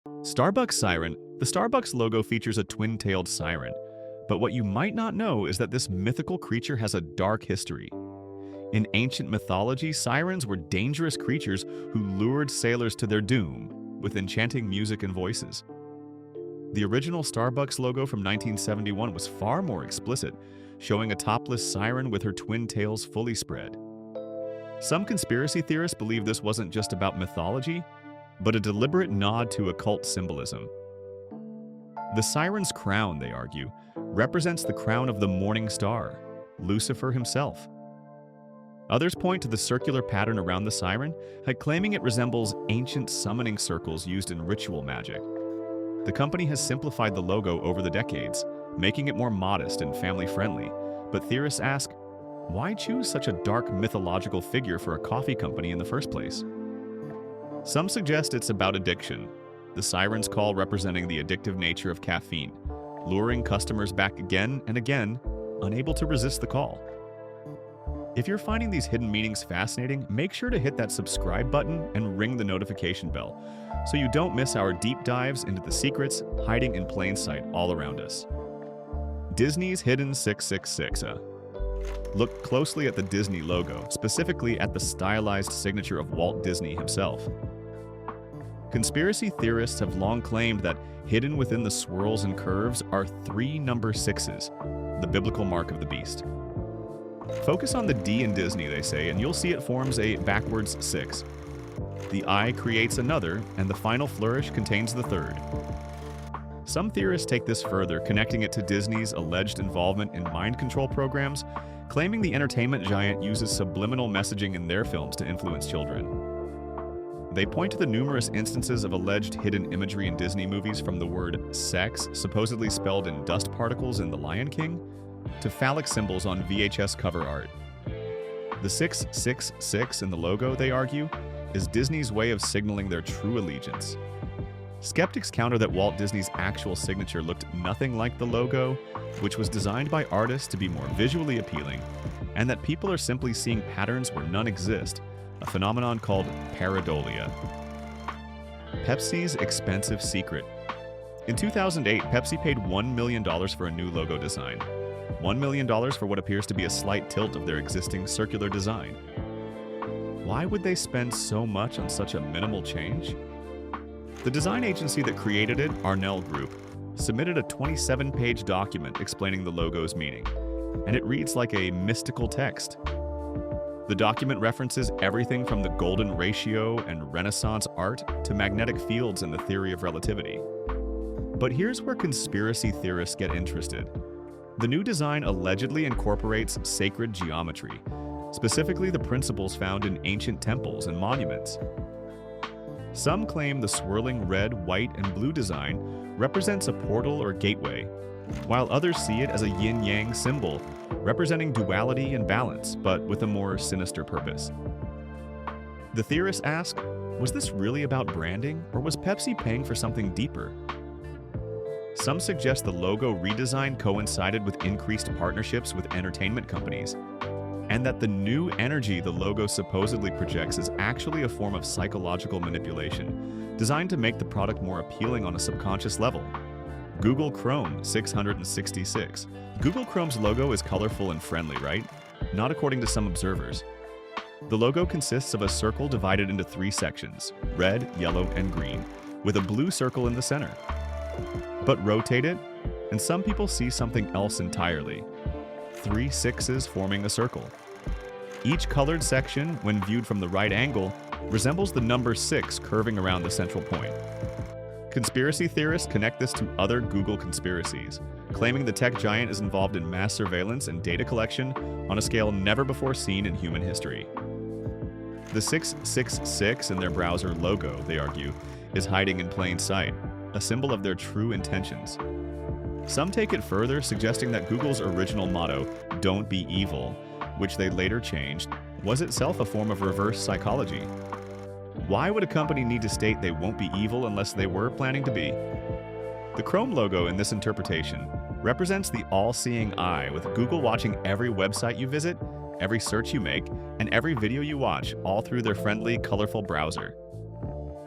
Starbucks Siren. The Starbucks logo features a twin-tailed siren. But what you might not know is that this mythical creature has a dark history. In ancient mythology, sirens were dangerous creatures who lured sailors to their doom with enchanting music and voices. The original Starbucks logo from 1971 was far more explicit, showing a topless siren with her twin tails fully spread. Some conspiracy theorists believe this wasn't just about mythology, but a deliberate nod to occult symbolism. The siren's crown, they argue, represents the crown of the morning star, Lucifer himself. Others point to the circular pattern around the siren, claiming it resembles ancient summoning circles used in ritual magic. The company has simplified the logo over the decades, making it more modest and family-friendly, but theorists ask, why choose such a dark mythological figure for a coffee company in the first place? Some suggest it's about addiction, the siren's call representing the addictive nature of caffeine, luring customers back again and again, unable to resist the call. If you're finding these hidden meanings fascinating, make sure to hit that subscribe button and ring the notification bell so you don't miss our deep dives into the secrets hiding in plain sight all around us. Disney's Hidden 666. Look closely at the Disney logo, specifically at the stylized signature of Walt Disney himself. Conspiracy theorists have long claimed that hidden within the swirls and curves are 3 number 6s, the biblical mark of the beast. Focus on the D in Disney, they say, and you'll see it forms a backwards 6. The I creates another, and the final flourish contains the third. Some theorists take this further, connecting it to Disney's alleged involvement in mind control programs, claiming the entertainment giant uses subliminal messaging in their films to influence children. They point to the numerous instances of alleged hidden imagery in Disney movies, from the word sex, supposedly spelled in dust particles in The Lion King, to phallic symbols on VHS cover art. The 666 in the logo, they argue, is Disney's way of signaling their true allegiance. Skeptics counter that Walt Disney's actual signature looked nothing like the logo, which was designed by artists to be more visually appealing, and that people are simply seeing patterns where none exist, a phenomenon called pareidolia. Pepsi's expensive secret. In 2008, Pepsi paid $1 million for a new logo design. $1 million for what appears to be a slight tilt of their existing circular design. Why would they spend so much on such a minimal change? The design agency that created it, Arnell Group, submitted a 27-page document explaining the logo's meaning, and it reads like a mystical text. The document references everything from the golden ratio and Renaissance art to magnetic fields and the theory of relativity. But here's where conspiracy theorists get interested. The new design allegedly incorporates sacred geometry, specifically the principles found in ancient temples and monuments. Some claim the swirling red, white, and blue design represents a portal or gateway, while others see it as a yin-yang symbol, representing duality and balance, but with a more sinister purpose. The theorists ask, was this really about branding, or was Pepsi paying for something deeper? Some suggest the logo redesign coincided with increased partnerships with entertainment companies, and that the new energy the logo supposedly projects is actually a form of psychological manipulation, designed to make the product more appealing on a subconscious level. Google Chrome 666. Google Chrome's logo is colorful and friendly, right? Not according to some observers. The logo consists of a circle divided into 3 sections, red, yellow, and green, with a blue circle in the center. But rotate it, and some people see something else entirely. 3 6s forming a circle. Each colored section, when viewed from the right angle, resembles the number 6 curving around the central point. Conspiracy theorists connect this to other Google conspiracies, claiming the tech giant is involved in mass surveillance and data collection on a scale never before seen in human history. The 666 in their browser logo, they argue, is hiding in plain sight, a symbol of their true intentions. Some take it further, suggesting that Google's original motto, "Don't be evil," which they later changed, was itself a form of reverse psychology. Why would a company need to state they won't be evil unless they were planning to be? The Chrome logo in this interpretation represents the all-seeing eye, with Google watching every website you visit, every search you make, and every video you watch, all through their friendly, colorful browser.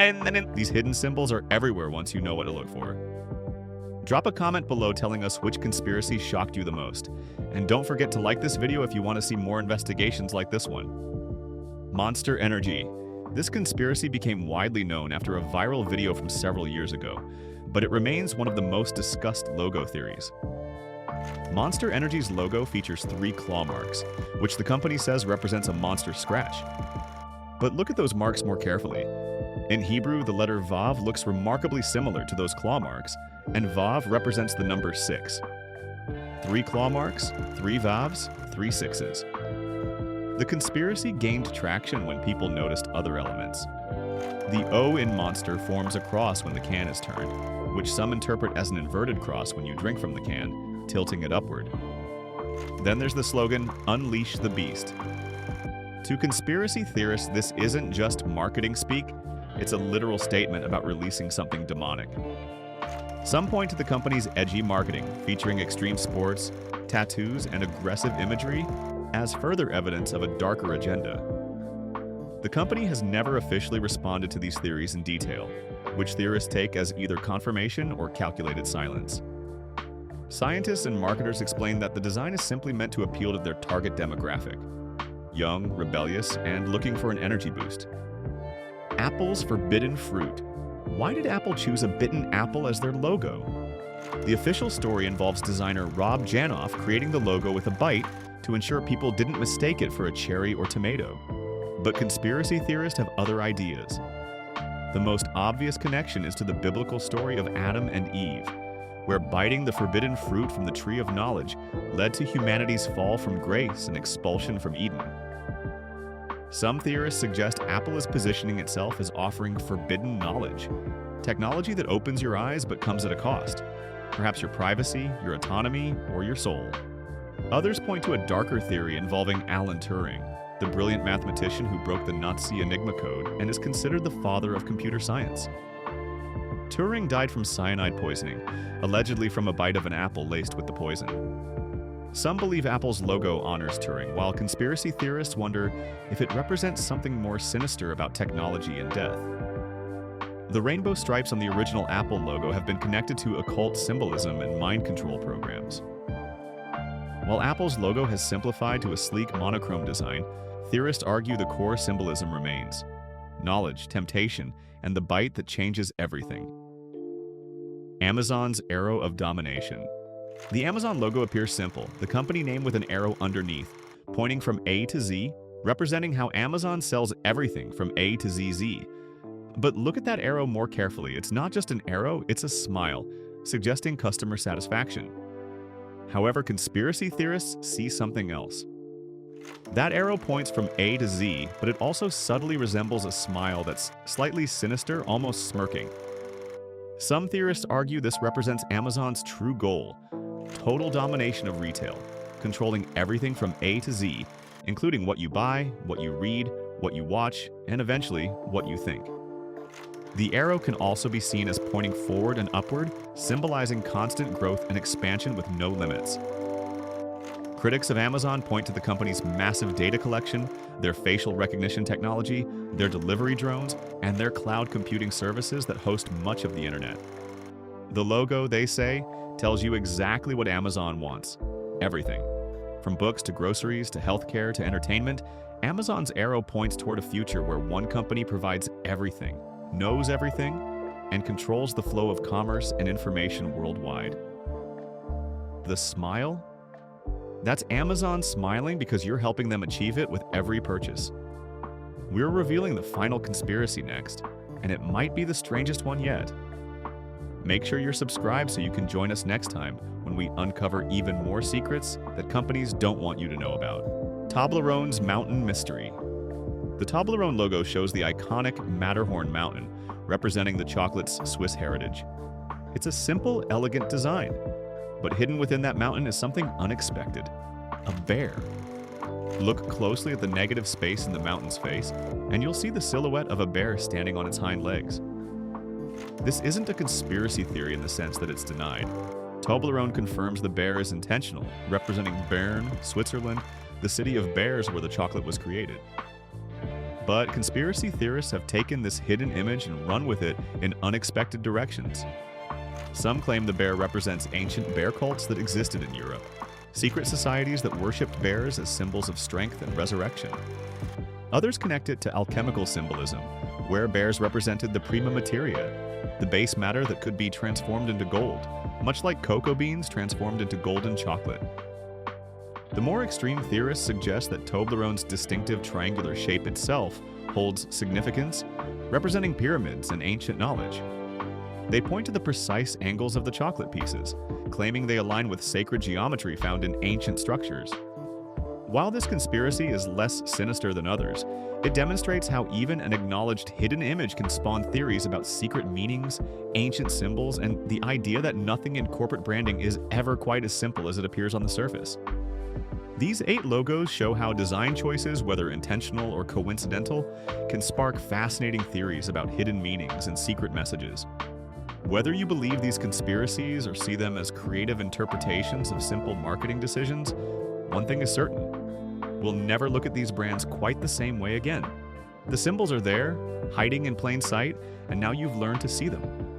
and then these hidden symbols are everywhere once you know what to look for. Drop a comment below telling us which conspiracy shocked you the most. And don't forget to like this video if you want to see more investigations like this one. Monster Energy. This conspiracy became widely known after a viral video from several years ago, but it remains one of the most discussed logo theories. Monster Energy's logo features 3 claw marks, which the company says represents a monster scratch. But look at those marks more carefully. In Hebrew, the letter Vav looks remarkably similar to those claw marks, and Vav represents the number 6. 3 claw marks, 3 Vavs, 3 sixes. The conspiracy gained traction when people noticed other elements. The O in monster forms a cross when the can is turned, which some interpret as an inverted cross when you drink from the can, tilting it upward. Then there's the slogan, "Unleash the Beast." To conspiracy theorists, this isn't just marketing speak, it's a literal statement about releasing something demonic. Some point to the company's edgy marketing, featuring extreme sports, tattoos, and aggressive imagery, as further evidence of a darker agenda. The company has never officially responded to these theories in detail, which theorists take as either confirmation or calculated silence. Scientists and marketers explain that the design is simply meant to appeal to their target demographic: young, rebellious, and looking for an energy boost. Apple's forbidden fruit. Why did Apple choose a bitten apple as their logo? The official story involves designer Rob Janoff creating the logo with a bite to ensure people didn't mistake it for a cherry or tomato. But conspiracy theorists have other ideas. The most obvious connection is to the biblical story of Adam and Eve, where biting the forbidden fruit from the tree of knowledge led to humanity's fall from grace and expulsion from Eden. Some theorists suggest Apple is positioning itself as offering forbidden knowledge, technology that opens your eyes but comes at a cost, perhaps your privacy, your autonomy, or your soul. Others point to a darker theory involving Alan Turing, the brilliant mathematician who broke the Nazi Enigma code and is considered the father of computer science. Turing died from cyanide poisoning, allegedly from a bite of an apple laced with the poison. Some believe Apple's logo honors Turing, while conspiracy theorists wonder if it represents something more sinister about technology and death. The rainbow stripes on the original Apple logo have been connected to occult symbolism and mind control programs. While Apple's logo has simplified to a sleek monochrome design, theorists argue the core symbolism remains: knowledge, temptation, and the bite that changes everything. Amazon's arrow of domination. The Amazon logo appears simple, the company name with an arrow underneath, pointing from A to Z, representing how Amazon sells everything from A to ZZ. But look at that arrow more carefully. It's not just an arrow, it's a smile, suggesting customer satisfaction. However, conspiracy theorists see something else. That arrow points from A to Z, but it also subtly resembles a smile that's slightly sinister, almost smirking. Some theorists argue this represents Amazon's true goal: total domination of retail, controlling everything from A to Z, including what you buy, what you read, what you watch, and eventually, what you think. The arrow can also be seen as pointing forward and upward, symbolizing constant growth and expansion with no limits. Critics of Amazon point to the company's massive data collection, their facial recognition technology, their delivery drones, and their cloud computing services that host much of the internet. The logo, they say, tells you exactly what Amazon wants: everything. From books to groceries to healthcare to entertainment, Amazon's arrow points toward a future where one company provides everything, knows everything, and controls the flow of commerce and information worldwide. The smile? That's Amazon smiling because you're helping them achieve it with every purchase. We're revealing the final conspiracy next, and it might be the strangest one yet. Make sure you're subscribed so you can join us next time when we uncover even more secrets that companies don't want you to know about. Toblerone's Mountain Mystery. The Toblerone logo shows the iconic Matterhorn mountain, representing the chocolate's Swiss heritage. It's a simple, elegant design, but hidden within that mountain is something unexpected: a bear. Look closely at the negative space in the mountain's face, and you'll see the silhouette of a bear standing on its hind legs. This isn't a conspiracy theory in the sense that it's denied. Toblerone confirms the bear is intentional, representing Bern, Switzerland, the city of bears where the chocolate was created. But conspiracy theorists have taken this hidden image and run with it in unexpected directions. Some claim the bear represents ancient bear cults that existed in Europe, secret societies that worshipped bears as symbols of strength and resurrection. Others connect it to alchemical symbolism, where bears represented the prima materia, the base matter that could be transformed into gold, much like cocoa beans transformed into golden chocolate. The more extreme theorists suggest that Toblerone's distinctive triangular shape itself holds significance, representing pyramids and ancient knowledge. They point to the precise angles of the chocolate pieces, claiming they align with sacred geometry found in ancient structures. While this conspiracy is less sinister than others, it demonstrates how even an acknowledged hidden image can spawn theories about secret meanings, ancient symbols, and the idea that nothing in corporate branding is ever quite as simple as it appears on the surface. These 8 logos show how design choices, whether intentional or coincidental, can spark fascinating theories about hidden meanings and secret messages. Whether you believe these conspiracies or see them as creative interpretations of simple marketing decisions, one thing is certain: we'll never look at these brands quite the same way again. The symbols are there, hiding in plain sight, and now you've learned to see them.